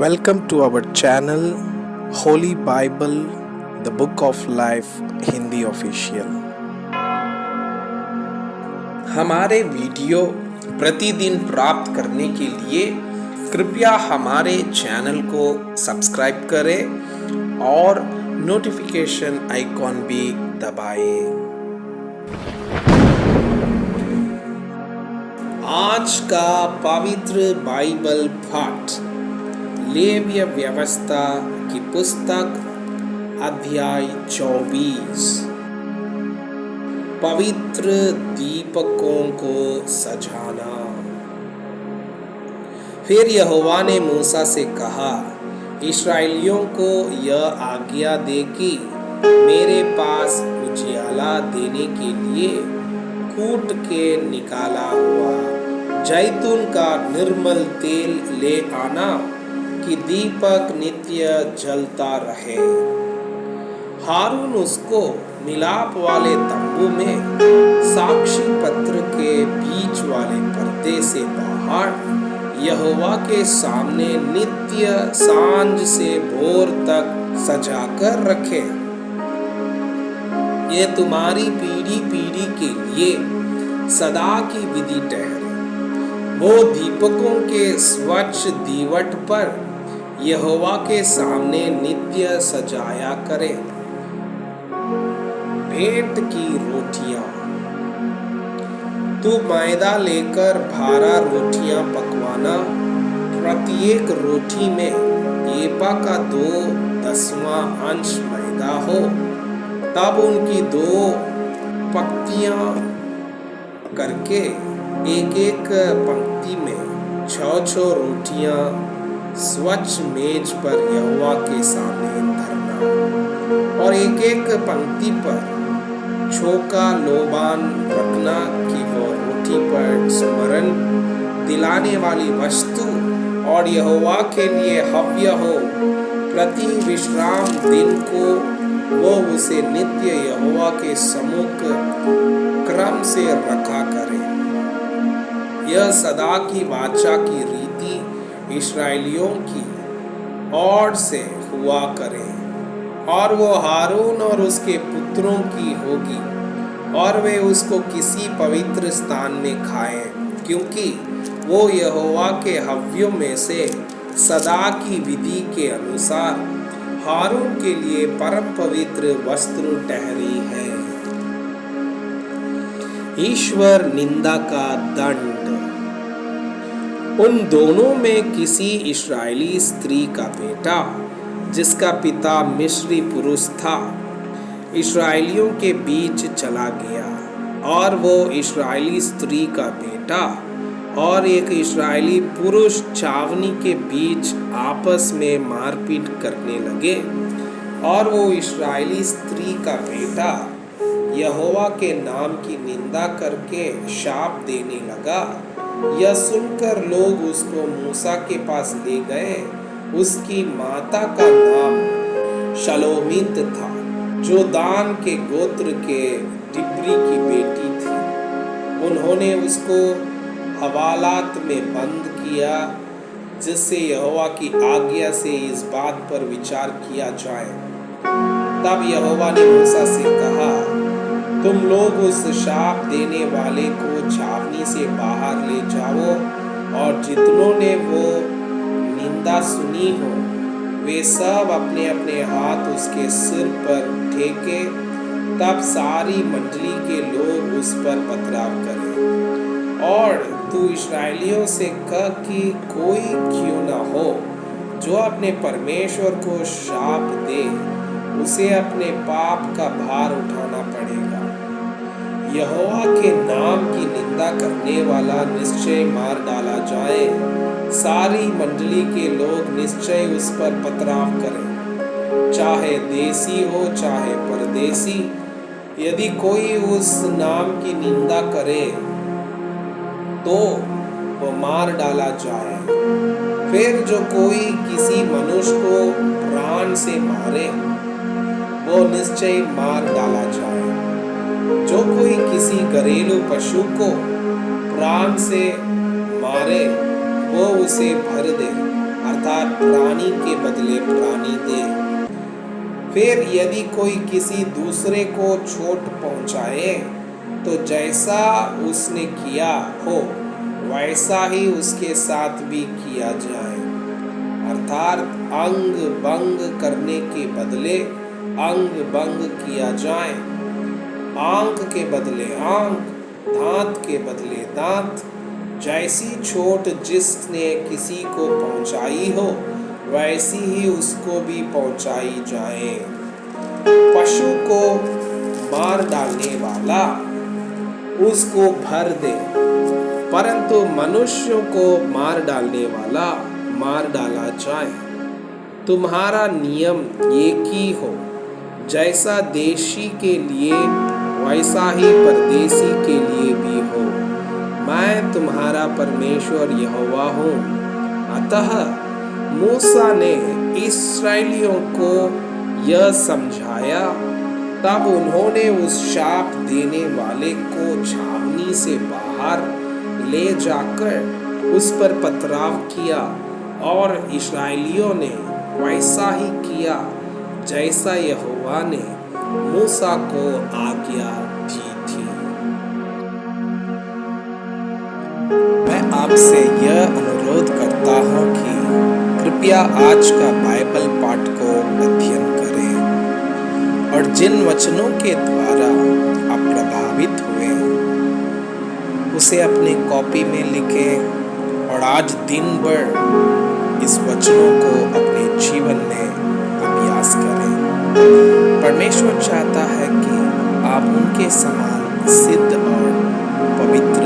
Welcome to our channel Holy Bible, the Book of Life Hindi official. हमारे video प्रतिदिन प्राप्त करने के लिए कृपया हमारे चैनल को सब्सक्राइब करें और नोटिफिकेशन आइकॉन भी दबाएं। आज का पवित्र बाइबल पाठ लेव्य व्यवस्था की पुस्तक अध्याय 24 पवित्र दीपकों को सजाना। फिर यहोवा ने मूसा से कहा, इस्राएलियों को यह आज्ञा दे कि मेरे पास उजियाला देने के लिए कूट के निकाला हुआ जैतून का निर्मल तेल ले आना कि दीपक नित्य जलता रहे। हारून उसको मिलाप वाले तंबू में साक्षी पत्र के बीच वाले पर्दे से बाहर यहोवा के सामने नित्य सांझ से भोर तक सजाकर रखे। ये तुम्हारी पीढ़ी पीढ़ी के लिए सदा की विधि ठहरे। वो दीपकों के स्वच्छ दीवट पर यहोवा के सामने नित्य सजाया करे। भेंट की रोटियां। तू मैदा लेकर 12 रोटियां पकवाना। प्रत्येक रोटी में एपा का 2/10वां अंश मैदा हो। तब उनकी 2 पंक्तियां करके एक एक पंक्ति में 6-6 रोटियां स्वच्छ मेज पर यहोवा के सामने धरना और एक एक पंक्ति पर छोका लोबान रखना कि वो रोटी पर स्मरण दिलाने वाली वस्तु और यहोवा के लिए हव्य हो। प्रति विश्राम दिन को वो उसे नित्य यहोवा के सम्मुख क्रम से रखा करे। यह सदा की वाचा की रीति इस्राएलियों की ओर से हुआ करे और वो हारून और उसके पुत्रों की होगी और वे उसको किसी पवित्र स्थान में खाएं, क्योंकि वो यहोवा के हव्यों में से सदा की विधि के अनुसार हारून के लिए परम पवित्र वस्त्र ठहरी है। ईश्वर निंदा का दंड। उन दोनों में किसी इस्राएली स्त्री का बेटा जिसका पिता मिस्री पुरुष था इस्राएलियों के बीच चला गया और वो इस्राएली स्त्री का बेटा और एक इस्राएली पुरुष छावनी के बीच आपस में मारपीट करने लगे और वो इस्राएली स्त्री का बेटा यहोवा के नाम की निंदा करके शाप देने लगा। यह सुनकर लोग उसको मूसा के पास ले गए। उसकी माता का नाम शलोमीत था, जो दान के गोत्र के डिब्री की बेटी थी। उन्होंने उसको हवालात में बंद किया, जिससे यहोवा की आज्ञा से इस बात पर विचार किया जाए। तब यहोवा ने मूसा से कहा, तुम लोग उस शाप देने वाले को छावनी से बाहर ले जाओ और जितनों ने वो निंदा सुनी हो वे सब अपने अपने हाथ उसके सिर पर ठेके। तब सारी मंडली के लोग उस पर पथराव करें और तू इस्राएलियों से कह कि कोई क्यों न हो जो अपने परमेश्वर को शाप दे, उसे अपने पाप का भार उठाना पड़ेगा। यहोवा के नाम की निंदा करने वाला निश्चय मार डाला जाए। सारी मंडली के लोग निश्चय उस पर पथराव करें, चाहे देसी हो चाहे परदेसी। यदि कोई उस नाम की निंदा करे तो वो मार डाला जाए। फिर जो कोई किसी मनुष्य को प्राण से मारे वो निश्चय मार डाला जाए। जो कोई किसी घरेलू पशु को प्राण से मारे वो उसे भर दे अर्थात प्राणी के बदले प्राणी दे। फिर यदि कोई किसी दूसरे को चोट पहुंचाए तो जैसा उसने किया हो वैसा ही उसके साथ भी किया जाए। अर्थात अंग भंग करने के बदले अंग भंग किया जाए। आंख के बदले आंख, दांत के बदले दांत। जैसी चोट जिसने किसी को पहुंचाई हो वैसी ही उसको भी पहुंचाई जाए। पशु को मार डालने वाला उसको भर दे, परंतु मनुष्यों को मार डालने वाला मार डाला जाए। तुम्हारा नियम एक ही हो, जैसा देशी के लिए वैसा ही परदेशी के लिए भी हो। मैं तुम्हारा परमेश्वर यहोवा हूँ। अतः मूसा ने इस्राएलियों को यह समझाया। तब उन्होंने उस शाप देने वाले को छावनी से बाहर ले जाकर उस पर पथराव किया और इस्राएलियों ने वैसा ही किया जैसा यहोवा ने मूसा को आज्ञा दी थी। मैं आपसे यह अनुरोध करता हूँ कि कृपया आज का बाइबल पाठ को अध्ययन करें और जिन वचनों के द्वारा आप प्रभावित हुए उसे अपने कॉपी में लिखें और आज दिन भर इस वचनों को अपने जीवन में अभ्यास करें। परमेश्वर चाहता है कि आप उनके समान सिद्ध और पवित्र